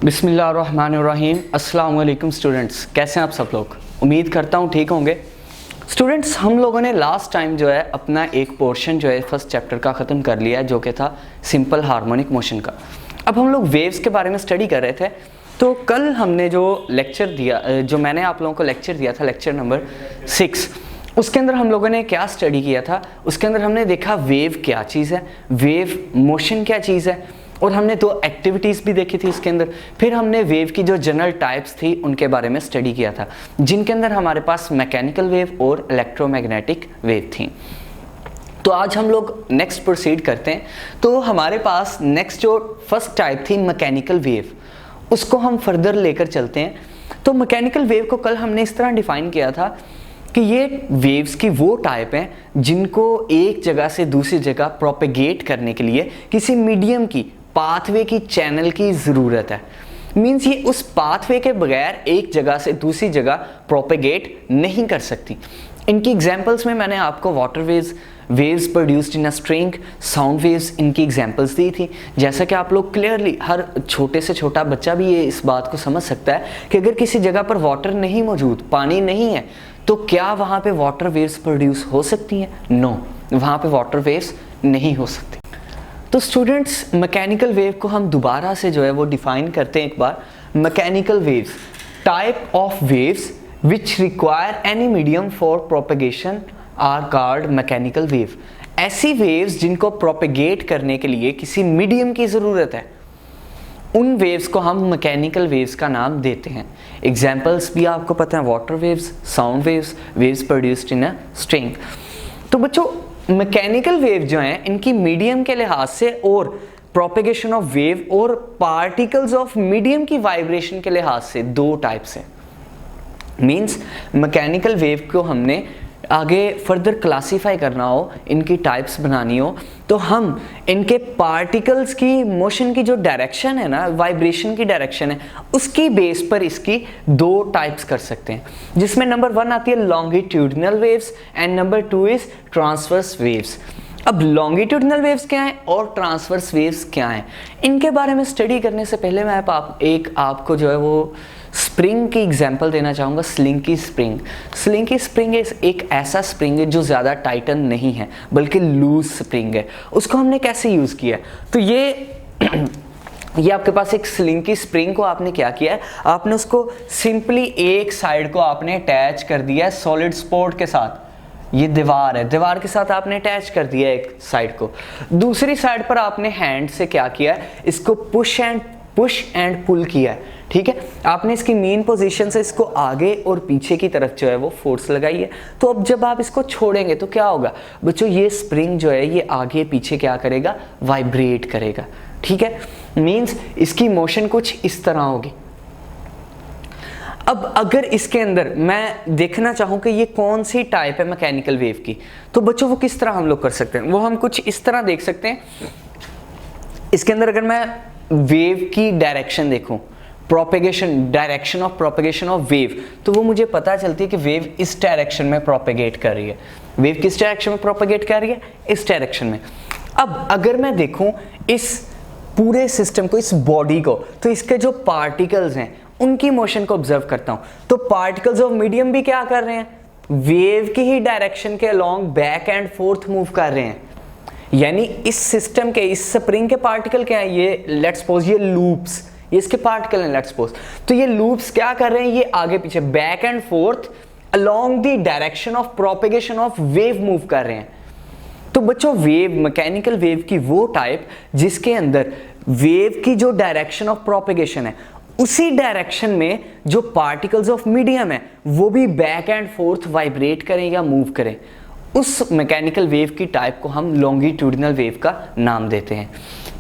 बिस्मिल्लाहिर्रहमानिर्रहीम। अस्सलाम वालेकुम स्टूडेंट्स, कैसे हैं आप सब लोग? उम्मीद करता हूँ ठीक होंगे। स्टूडेंट्स, हम लोगों ने लास्ट टाइम जो है अपना एक पोर्शन जो है फर्स्ट चैप्टर का ख़त्म कर लिया है, जो कि था सिंपल हार्मोनिक मोशन का। अब हम लोग वेव्स के बारे में स्टडी कर रहे थे। तो कल हमने जो लेक्चर दिया, जो मैंने आप लोगों को लेक्चर दिया था, लेक्चर नंबर 6, उसके अंदर हम लोगों ने क्या स्टडी किया था? उसके अंदर हमने देखा वेव क्या चीज़ है, वेव मोशन क्या चीज़ है, और हमने दो एक्टिविटीज़ भी देखी थी इसके अंदर। फिर हमने वेव की जो जनरल टाइप्स थी उनके बारे में स्टडी किया था, जिनके अंदर हमारे पास मैकेनिकल वेव और इलेक्ट्रोमैग्नेटिक वेव थी। तो आज हम लोग नेक्स्ट प्रोसीड करते हैं। तो हमारे पास नेक्स्ट जो फर्स्ट टाइप थी मैकेनिकल वेव, उसको हम फर्दर लेकर चलते हैं। तो मैकेनिकल वेव को कल हमने इस तरह डिफाइन किया था कि ये वेव्स की वो टाइप हैं जिनको एक जगह से दूसरी जगह प्रोपेगेट करने के लिए किसी मीडियम की, पाथवे की, चैनल की ज़रूरत है। मीन्स ये उस पाथवे के बगैर एक जगह से दूसरी जगह प्रोपेगेट नहीं कर सकती। इनकी एग्जांपल्स में मैंने आपको water waves, waves produced in a string, sound waves, इनकी एग्जांपल्स दी थी। जैसा कि आप लोग क्लियरली, हर छोटे से छोटा बच्चा भी ये इस बात को समझ सकता है कि अगर किसी जगह पर वाटर नहीं मौजूद, पानी नहीं है, तो क्या वहाँ पे वाटर वेव्स प्रोड्यूस हो सकती हैं? नो, वहाँ पे वाटर वेव्स नहीं हो सकती। तो स्टूडेंट्स, मैकेनिकल वेव को हम दोबारा से जो है वो डिफाइन करते हैं एक बार। Mechanical waves, type of waves which require any medium for propagation are called mechanical wave. ऐसी वेव्स जिनको प्रोपेगेट करने के लिए किसी मीडियम की ज़रूरत है, उन वेव्स को हम मैकेनिकल वेव्स का नाम देते हैं। एग्जाम्पल्स भी आपको पता है, water waves, sound waves, waves produced in a string. तो बच्चों, मैकेनिकल वेव जो हैं, इनकी मीडियम के लिहाज से और प्रोपेगेशन ऑफ वेव और पार्टिकल्स ऑफ मीडियम की वाइब्रेशन के लिहाज से दो टाइप्स हैं। मीन्स मैकेनिकल वेव को हमने आगे फर्दर क्लासीफाई करना हो, इनकी टाइप्स बनानी हो, तो हम इनके पार्टिकल्स की मोशन की जो डायरेक्शन है ना, वाइब्रेशन की डायरेक्शन है, उसकी बेस पर इसकी दो टाइप्स कर सकते हैं, जिसमें नंबर 1 आती है longitudinal waves and number 2 is transverse waves. अब लॉन्गिट्यूडिनल वेव्स क्या हैं और ट्रांसवर्स वेव्स क्या हैं, इनके बारे में स्टडी करने से पहले मैं आपको जो है वो स्प्रिंग की एग्जांपल देना चाहूँगा। Slinky spring. स्लिंकी स्प्रिंग एक ऐसा स्प्रिंग है जो ज़्यादा टाइटन नहीं है, बल्कि लूज स्प्रिंग है। उसको हमने कैसे यूज़ किया है? तो ये आपके पास एक स्लिंकी स्प्रिंग को आपने क्या किया है, आपने उसको सिंपली एक साइड को आपने अटैच कर दिया है सॉलिड सपोर्ट के साथ। ये दीवार है, दीवार के साथ आपने अटैच कर दिया है एक साइड को। दूसरी साइड पर आपने हैंड से क्या किया है, इसको पुश एंड पुल किया है। ठीक है, आपने इसकी मेन पोजीशन से इसको आगे और पीछे की तरफ जो है वो फोर्स लगाई है। तो अब जब आप इसको छोड़ेंगे तो क्या होगा बच्चों, ये स्प्रिंग जो है ये आगे पीछे क्या करेगा, वाइब्रेट करेगा। ठीक है, मींस इसकी मोशन कुछ इस तरह होगी। अब अगर इसके अंदर मैं देखना चाहूँ कि ये कौन सी टाइप है मैकेनिकल वेव की, तो बच्चों वो किस तरह हम लोग कर सकते हैं, वो हम कुछ इस तरह देख सकते हैं। इसके अंदर अगर मैं वेव की डायरेक्शन देखूं, propagation, direction of propagation of wave, तो वो मुझे पता चलती है कि वेव इस डायरेक्शन में प्रोपेगेट कर रही है। वेव किस डायरेक्शन में प्रोपेगेट कर रही है? इस डायरेक्शन में। अब अगर मैं देखूं इस पूरे सिस्टम को, इस बॉडी को, तो इसके जो पार्टिकल्स हैं उनकी मोशन को ऑब्जर्व करता हूं, तो पार्टिकल्स ऑफ मीडियम भी क्या कर रहे हैं, वेव की ही डायरेक्शन के along back and fourth move कर रहे हैं। यानी इस सिस्टम के, इस स्प्रिंग के पार्टिकल क्या है, ये लेट्स सपोज ये लूप्स, ये इसके पार्टिकल हैं लेट्स सपोज। तो ये लूप्स क्या कर रहे हैं, ये आगे पीछे back and fourth along the direction of propagation of wave move कर रहे हैं। तो बच्चों, वेव, मैकेनिकल वेव की वो टाइप जिसके अंदर वेव की जो डायरेक्शन ऑफ प्रोपेगेशन है, उसी डायरेक्शन में जो पार्टिकल्स ऑफ मीडियम है वो भी बैक एंड फोर्थ वाइब्रेट करें या मूव करें, उस मैकेनिकल वेव की टाइप को हम लॉन्गिट्यूडिनल वेव का नाम देते हैं।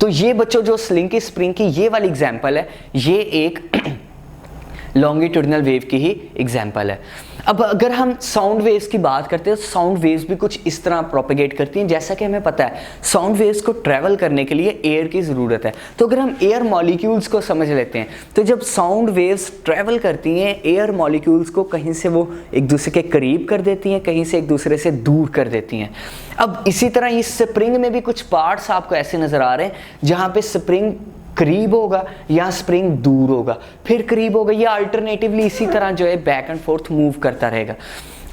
तो ये बच्चों जो स्लिंकी स्प्रिंग की ये वाली एग्जांपल है, ये एक लॉन्गिट्यूडिनल वेव की ही एग्जांपल है। अब अगर हम साउंड वेव्स की बात करते हैं, तो साउंड वेव्स भी कुछ इस तरह प्रोपेगेट करती हैं। जैसा कि हमें पता है साउंड वेव्स को ट्रैवल करने के लिए एयर की ज़रूरत है। तो अगर हम एयर मॉलिक्यूल्स को समझ लेते हैं, तो जब साउंड वेव्स ट्रैवल करती हैं, एयर मॉलिक्यूल्स को कहीं से वो एक दूसरे के करीब कर देती हैं, कहीं से एक दूसरे से दूर कर देती हैं। अब इसी तरह इस स्प्रिंग में भी कुछ पार्ट्स आपको ऐसे नज़र आ रहे हैं जहाँ पे स्प्रिंग करीब होगा या स्प्रिंग दूर होगा, फिर करीब होगा, या अल्टरनेटिवली इसी तरह जो है बैक एंड फोर्थ मूव करता रहेगा।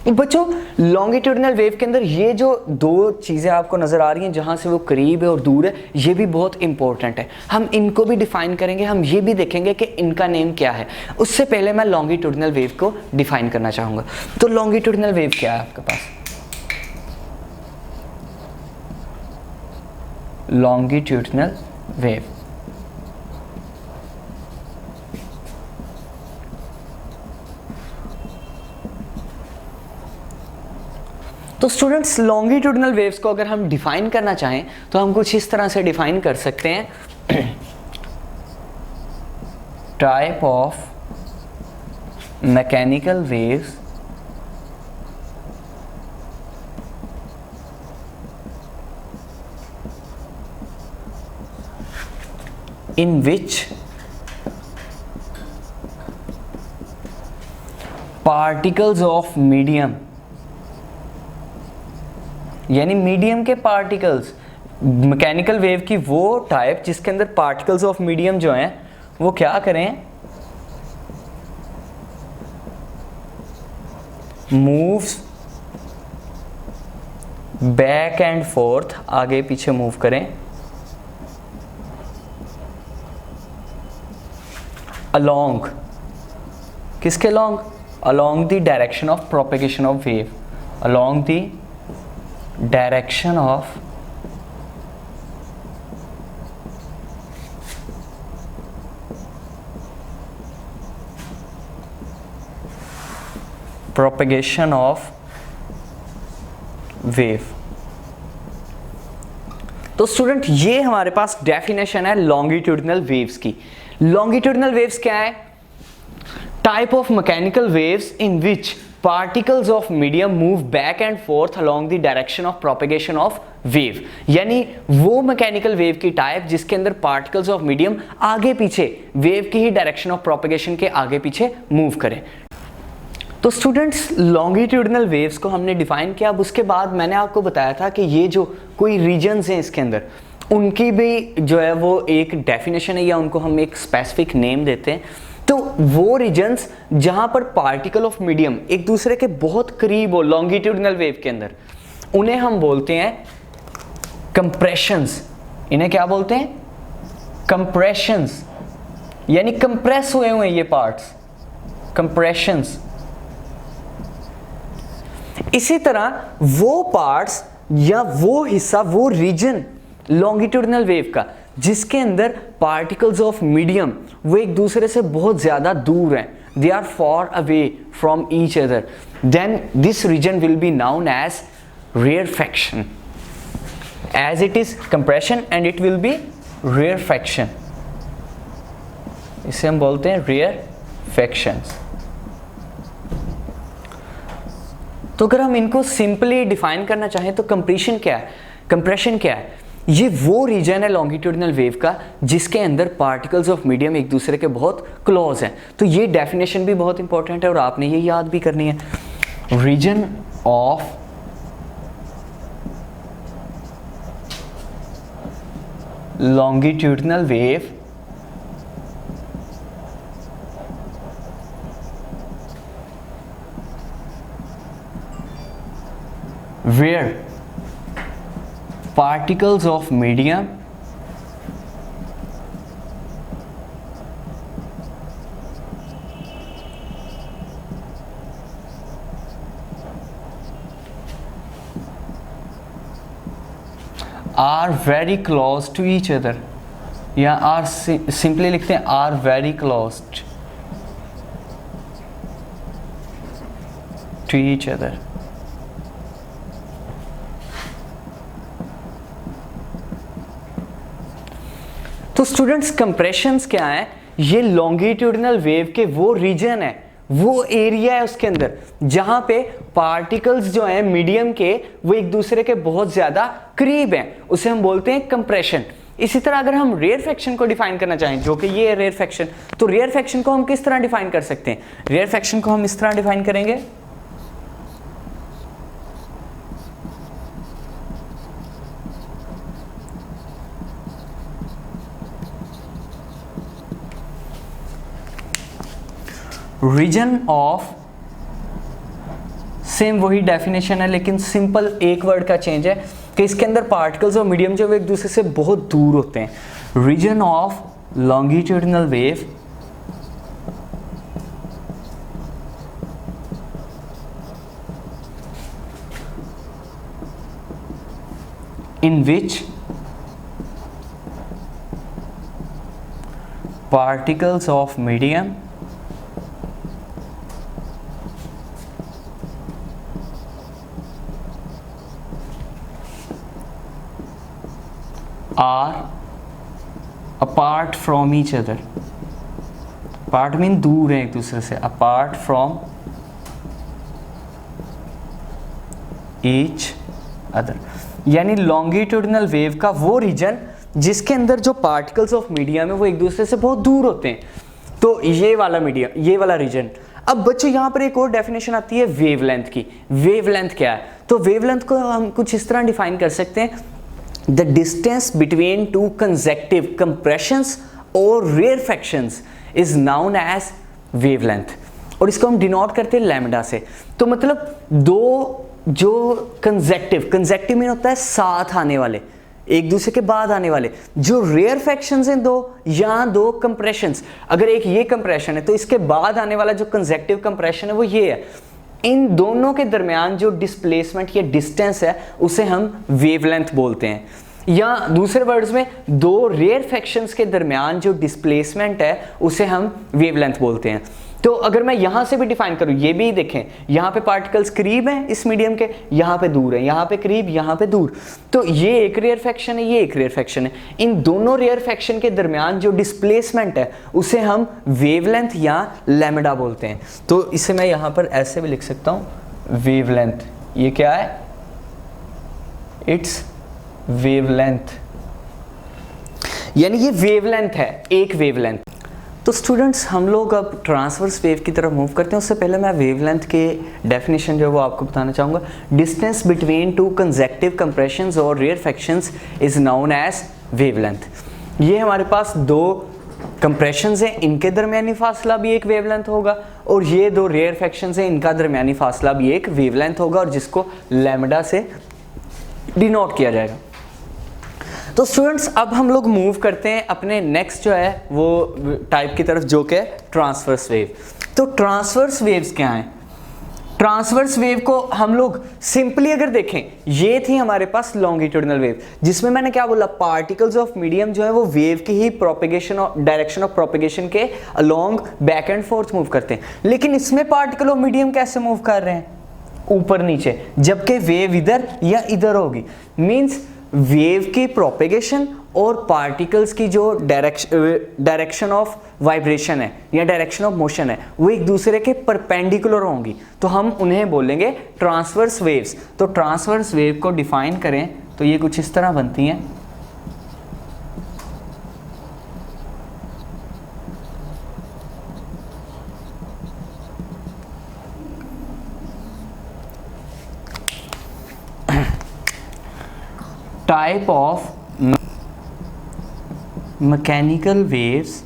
बच्चों लॉन्गिट्यूडिनल वेव के अंदर ये जो दो चीज़ें आपको नज़र आ रही हैं, जहाँ से वो करीब है और दूर है, ये भी बहुत इंपॉर्टेंट है। हम इनको भी डिफाइन करेंगे, हम ये भी देखेंगे कि इनका नेम क्या है। उससे पहले मैं लॉन्गिट्यूडिनल वेव को डिफाइन करना चाहूँगा। तो लॉन्गिट्यूडिनल वेव क्या है आपके पास? लॉन्गिट्यूडिनल वेव तो स्टूडेंट्स लॉन्गिट्यूडिनल वेव्स को अगर हम डिफाइन करना चाहें तो हम कुछ इस तरह से डिफाइन कर सकते हैं। Type of mechanical waves in which particles of medium, यानी मीडियम के पार्टिकल्स, मैकेनिकल वेव की वो टाइप जिसके अंदर पार्टिकल्स ऑफ मीडियम जो हैं वो क्या करें, मूव्स बैक एंड फोर्थ, आगे पीछे मूव करें, along, किसके along? Along the direction of propagation of wave, along the direction of propagation of wave। तो स्टूडेंट ये हमारे पास डेफिनेशन है लॉन्गिट्यूडिनल वेव्स की। लॉन्गिट्यूडिनल वेव्स क्या है? Type of mechanical waves in which particles of medium move back and fourth along the direction of propagation of wave, यानी वो mechanical wave की टाइप जिसके अंदर पार्टिकल्स ऑफ मीडियम आगे पीछे वेव की ही डायरेक्शन ऑफ प्रोपेगेशन के आगे पीछे मूव करें। तो स्टूडेंट्स लॉन्गिट्यूडिनल वेव्स को हमने डिफाइन किया। अब उसके बाद मैंने आपको बताया था कि ये जो कोई रीजन्स हैं इसके अंदर, उनकी भी जो है वो एक डेफिनेशन है या उनको हम एक स्पेसिफिक नेम देते हैं। तो वो रीजन्स जहां पर पार्टिकल ऑफ मीडियम एक दूसरे के बहुत करीब हो लॉन्गिट्यूडिनल वेव के अंदर, उन्हें हम बोलते हैं कंप्रेशंस। इन्हें क्या बोलते हैं? कंप्रेशंस, यानी कंप्रेस हुए हुए ये पार्ट्स, कंप्रेशंस। इसी तरह वो पार्ट्स या वो हिस्सा, वो रीजन लॉन्गिट्यूडिनल वेव का जिसके अंदर पार्टिकल्स ऑफ मीडियम वो एक दूसरे से बहुत ज्यादा दूर हैं, they are far away from each other, then this region will be known as rarefaction, as it is compression and it will be rarefaction. इसे हम बोलते हैं रेयरफैक्शंस। तो अगर हम इनको सिंपली डिफाइन करना चाहें तो कंप्रेशन क्या है? कंप्रेशन क्या है? ये वो रीजन है लॉन्गिट्यूडिनल वेव का जिसके अंदर पार्टिकल्स ऑफ मीडियम एक दूसरे के बहुत क्लोज हैं। तो ये डेफिनेशन भी बहुत इंपॉर्टेंट है और आपने ये याद भी करनी है। Region of longitudinal wave where particles of medium are very close to each other, या आर सिंपली लिखते हैं are very close to each other. तो स्टूडेंट्स कंप्रेशंस क्या है? ये लॉन्गिट्यूडिनल वेव के वो रीजन है, वो एरिया है उसके अंदर जहां पे पार्टिकल्स जो हैं मीडियम के वो एक दूसरे के बहुत ज्यादा करीब हैं, उसे हम बोलते हैं कंप्रेशन। इसी तरह अगर हम रेयरफैक्शन को डिफाइन करना चाहें, जो कि ये है रेयरफैक्शन, तो रेयरफैक्शन को हम किस तरह डिफाइन कर सकते हैं? रेयरफैक्शन को हम इस तरह डिफाइन करेंगे, रीजन ऑफ, सेम वही डेफिनेशन है लेकिन सिंपल एक वर्ड का चेंज है कि इसके अंदर पार्टिकल्स और मीडियम जो है एक दूसरे से बहुत दूर होते हैं। Region of longitudinal wave in which particles of medium are apart from each other, apart mean दूर है एक दूसरे से, apart from each other, यानी लॉन्गिट्यूडिनल वेव का वो रीजन जिसके अंदर जो पार्टिकल्स ऑफ मीडियम है वो एक दूसरे से बहुत दूर होते हैं, तो ये वाला मीडियम, ये वाला रीजन। अब बच्चों यहाँ पर एक और डेफिनेशन आती है वेवलेंथ की। वेवलेंथ क्या है? तो वेवलेंथ को हम कुछ इस तरह डिफाइन कर सकते हैं, the distance between two consecutive compressions और रेयरफैक्शंस इज नाउन एज वेवलेंथ, और इसको हम डिनोट करते हैं लैम्डा से। तो मतलब दो जो कंसेक्टिव मीन होता है साथ आने वाले, एक दूसरे के बाद आने वाले, जो रेयर फैक्शंस हैं दो या दो कंप्रेशंस, अगर एक ये कंप्रेशन है तो इसके बाद आने वाला जो कंसेक्टिव कंप्रेशन है वो ये है, इन दोनों के दरमियान जो डिस्प्लेसमेंट या डिस्टेंस है उसे हम वेवलेंथ बोलते हैं, या दूसरे वर्ड्स में दो रेयर फैक्शंस के दरमियान जो डिस्प्लेसमेंट है उसे हम वेवलेंथ बोलते हैं। तो अगर मैं यहां से भी डिफाइन करूं, ये भी देखें, यहां पे पार्टिकल्स करीब हैं इस मीडियम के, यहां पे दूर है, यहां पे करीब, यहां पे दूर, तो ये एक रेयर फैक्शन है, ये एक रेयर फैक्शन है, इन दोनों रेयर फैक्शन के दरमियान जो डिस्प्लेसमेंट है उसे हम वेवलेंथ या लैम्डा बोलते हैं। तो इसे मैं यहां पर ऐसे भी लिख सकता हूं, वेवलेंथ, ये क्या है? इट्स वेवलेंथ, यानी ये वेवलेंथ है, एक वेवलेंथ। तो स्टूडेंट्स हम लोग अब ट्रांसवर्स वेव की तरफ मूव करते हैं। उससे पहले मैं वेवलेंथ के डेफिनेशन जो है वो आपको बताना चाहूँगा। Distance between two consecutive compressions और rarefactions is known as wavelength. ये हमारे पास दो कंप्रेशंस हैं, इनके दरमियानी फासला भी एक वेवलेंथ होगा, और ये दो रेयर फैक्शंस हैं, इनका दरमियानी फासला भी एक वेवलेंथ होगा, और जिसको लैम्डा से डिनोट किया जाएगा। तो स्टूडेंट्स अब हम लोग मूव करते हैं अपने नेक्स्ट जो है वो टाइप की तरफ, जो कि ट्रांसवर्स वेव। तो ट्रांसवर्स वेव्स क्या हैं? ट्रांसवर्स वेव को हम लोग सिंपली अगर देखें, ये थी हमारे पास लॉन्गिट्यूडिनल वेव, जिसमें मैंने क्या बोला, पार्टिकल्स ऑफ मीडियम जो है वो वेव की ही प्रोपेगेशन और डायरेक्शन ऑफ प्रोपेगेशन के along back and fourth move करते हैं। लेकिन इसमें पार्टिकल ऑफ मीडियम कैसे मूव कर रहे हैं? ऊपर नीचे, जबकि वेव इधर या इधर होगी। मीन्स वेव की प्रोपेगेशन और पार्टिकल्स की जो डायरेक्शन ऑफ वाइब्रेशन है या डायरेक्शन ऑफ मोशन है वो एक दूसरे के परपेंडिकुलर होंगी, तो हम उन्हें बोलेंगे ट्रांसवर्स वेव्स। तो ट्रांसवर्स वेव को डिफाइन करें तो ये कुछ इस तरह बनती हैं। Type of mechanical waves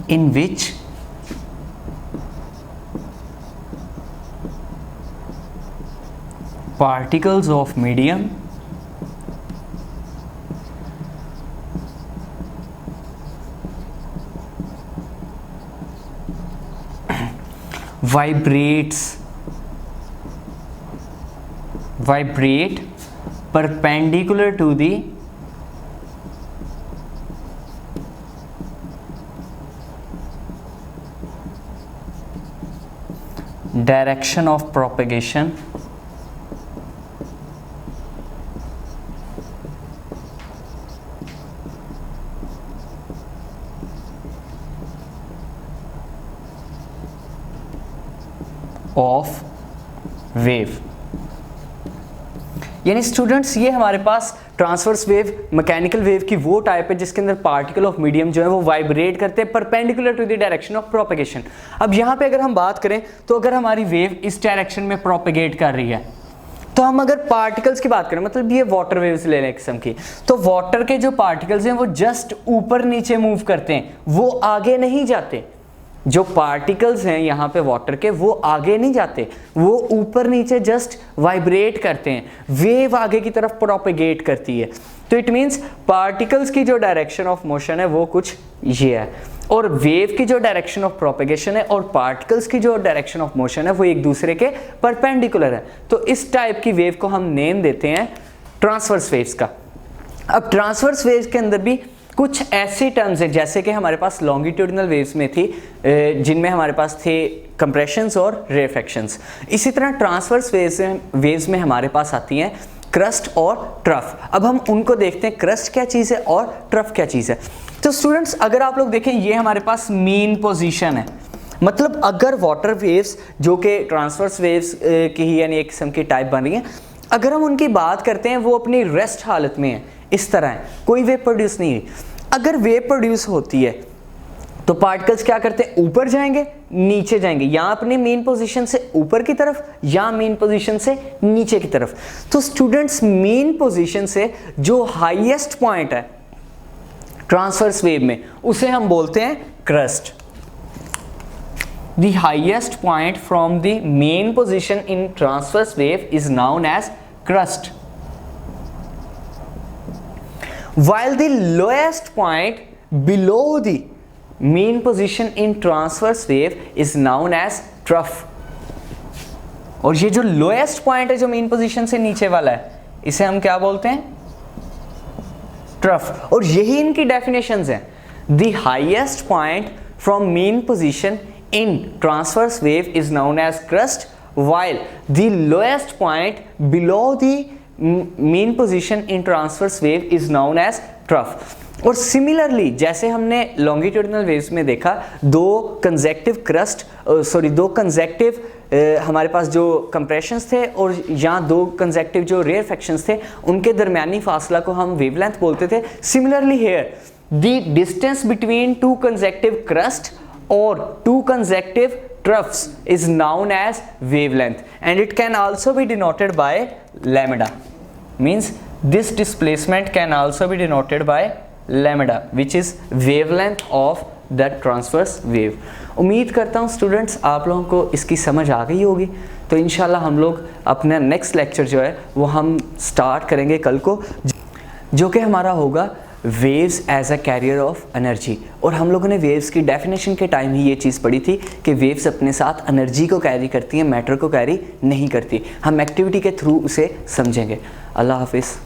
in which particles of medium vibrate perpendicular to the direction of propagation of wave। यानी स्टूडेंट्स ये हमारे पास ट्रांसवर्स वेव मैकेनिकल वेव की वो टाइप है जिसके अंदर पार्टिकल ऑफ मीडियम जो है वो वाइब्रेट करते हैं perpendicular to the direction of propagation. अब यहाँ पे अगर हम बात करें तो अगर हमारी वेव इस डायरेक्शन में प्रोपेगेट कर रही है तो हम अगर पार्टिकल्स की बात करें, मतलब ये वाटर वेव्स ले लें किस्म की, तो वाटर के जो पार्टिकल्स हैं वो जस्ट ऊपर नीचे मूव करते हैं, वो आगे नहीं जाते। जो पार्टिकल्स हैं यहाँ पे वाटर के, वो आगे नहीं जाते, वो ऊपर नीचे जस्ट वाइब्रेट करते हैं, वेव आगे की तरफ प्रोपेगेट करती है। तो इट मीन्स पार्टिकल्स की जो डायरेक्शन ऑफ मोशन है वो कुछ ये है, और वेव की जो डायरेक्शन ऑफ प्रोपेगेशन है और पार्टिकल्स की जो डायरेक्शन ऑफ मोशन है वो एक दूसरे के परपेंडिकुलर है। तो इस टाइप की वेव को हम नेम देते हैं ट्रांसवर्स वेव्स का। अब ट्रांसवर्स वेव्स के अंदर भी कुछ ऐसे टर्म्स हैं, जैसे कि हमारे पास लॉन्गिट्यूडिनल वेव्स में थी, जिनमें हमारे पास थे कंप्रेशंस और रेफेक्शंस। इसी तरह ट्रांसवर्स वेव्स में हमारे पास आती हैं क्रस्ट और ट्रफ। अब हम उनको देखते हैं, क्रस्ट क्या चीज़ है और ट्रफ क्या चीज़ है। तो स्टूडेंट्स, अगर आप लोग देखें, ये हमारे पास मीन पोजीशन है। मतलब अगर वाटर वेव्स जो कि ट्रांसवर्स वेव्स की ही यानी एक किस्म की टाइप बन रही हैं, अगर हम उनकी बात करते हैं, वो अपनी रेस्ट हालत में है, इस तरह है, कोई वेव प्रोड्यूस नहीं हुई। अगर वेव प्रोड्यूस होती है तो पार्टिकल्स क्या करते हैं, ऊपर जाएंगे, नीचे जाएंगे, या अपनी मेन पोजीशन से ऊपर की तरफ या मेन पोजीशन से नीचे की तरफ। तो स्टूडेंट्स, मेन पोजीशन से जो हाईएस्ट पॉइंट है ट्रांसवर्स वेव में, उसे हम बोलते हैं crust. The highest point from the main position in transverse wave is known as crust, while the lowest point below the mean position in transverse wave is known as trough। और ये जो lowest point है जो mean position से नीचे वाला है, इसे हम क्या बोलते हैं, trough। और यही इनकी definitions हैं। The highest point from mean position in transverse wave is known as crust, while the lowest point below the mean position in transverse wave is known as trough। और सिमिलरली जैसे हमने longitudinal waves में देखा, दो consecutive हमारे पास जो compressions थे और यहाँ दो कंसेक्टिव जो रेयरफेक्शंस थे, उनके दरमियानी फासला को हम वेवलेंथ बोलते थे। Similarly here the distance between two consecutive crest और two consecutive troughs is known as wavelength, and it can also be denoted by lambda। Means this displacement can also be denoted by lambda, which is wavelength of that transverse wave। उम्मीद करता हूँ students आप लोगों को इसकी समझ आ गई होगी। तो इंशाल्लाह हम लोग अपना नेक्स्ट लेक्चर जो है वो हम स्टार्ट करेंगे कल को, जो कि हमारा होगा waves as a carrier of energy. और हम लोगों ने वेव्स की डेफिनेशन के टाइम ही ये चीज़ पढ़ी थी कि वेव्स अपने साथ एनर्जी को कैरी करती हैं, मैटर को कैरी नहीं करती। हम एक्टिविटी के थ्रू उसे समझेंगे। अल्लाह हाफिज़।